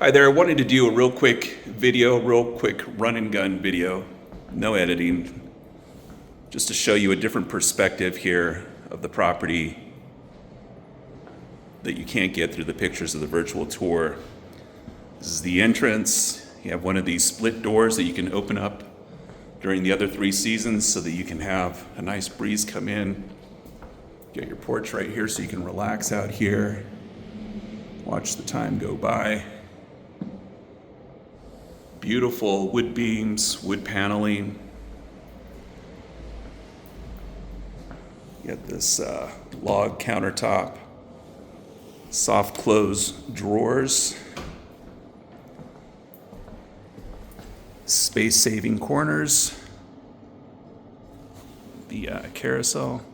Hi there, I wanted to do a real quick run and gun video, no editing, just to show you a different perspective here of the property that you can't get through the pictures of the virtual tour. This is the entrance. You have one of these split doors that you can open up during the other 3 seasons so that you can have a nice breeze come in. Get your porch right here so you can relax out here, watch the time go by. Beautiful wood beams, wood paneling. You got this log countertop, soft close drawers, space-saving corners, the carousel.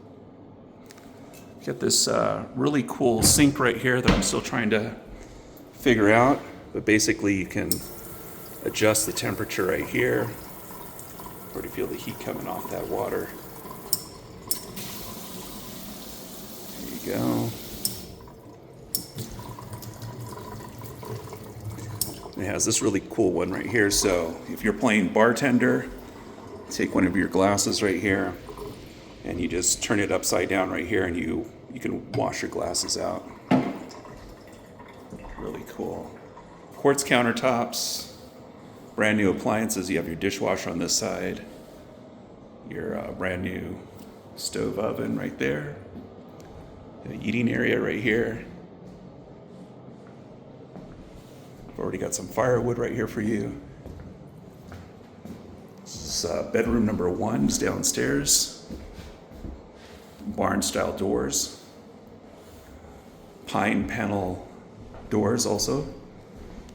Got this really cool sink right here that I'm still trying to figure out, but basically you can adjust the temperature right here. Already feel the heat coming off that water. There you go. It has this really cool one right here. So if you're playing bartender, take one of your glasses right here and you just turn it upside down right here and you can wash your glasses out. Really cool. Quartz countertops. Brand new appliances. You have your dishwasher on this side, your brand new stove oven right there, the eating area right here. I've already got some firewood right here for you. This is bedroom number 1 is downstairs. Barn style doors. Pine panel doors also.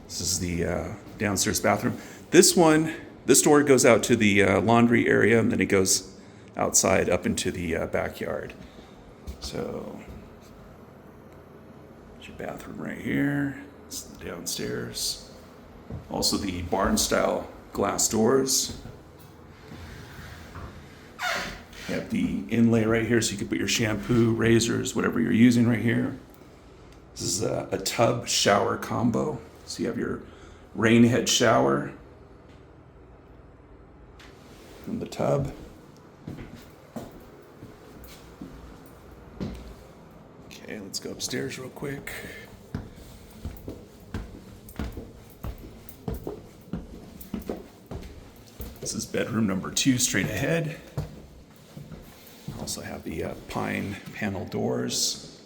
This is the downstairs bathroom. This door goes out to the laundry area, and then it goes outside up into the backyard. So, there's your bathroom right here. This is the downstairs. Also the barn style glass doors. You have the inlay right here, so you can put your shampoo, razors, whatever you're using right here. This is a tub shower combo. So you have your rain head shower in the tub. Okay, let's go upstairs real quick. This is bedroom number 2 straight ahead. Also have the pine panel doors.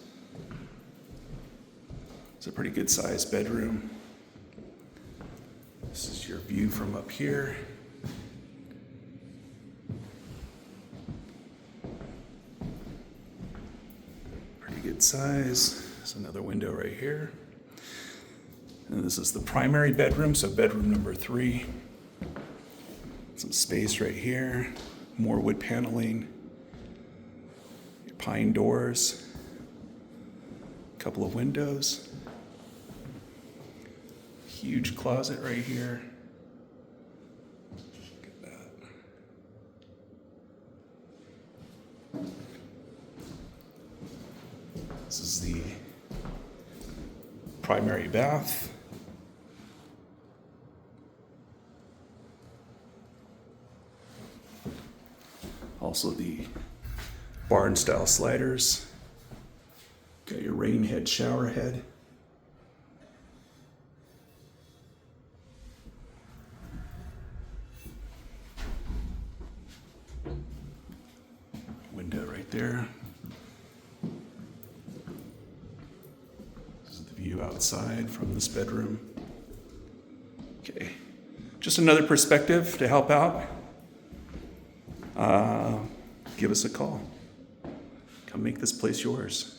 It's a pretty good sized bedroom. This is your view from up here. Pretty good size. There's another window right here. And this is the primary bedroom, so bedroom number 3. Some space right here. More wood paneling. Your pine doors. A couple of windows. Huge closet right here. Look at that. This is the primary bath. Also the barn style sliders. Got your rain head shower head. Window right there. This is the view outside from this bedroom. Okay, just another perspective to help out. Give us a call. Come make this place yours.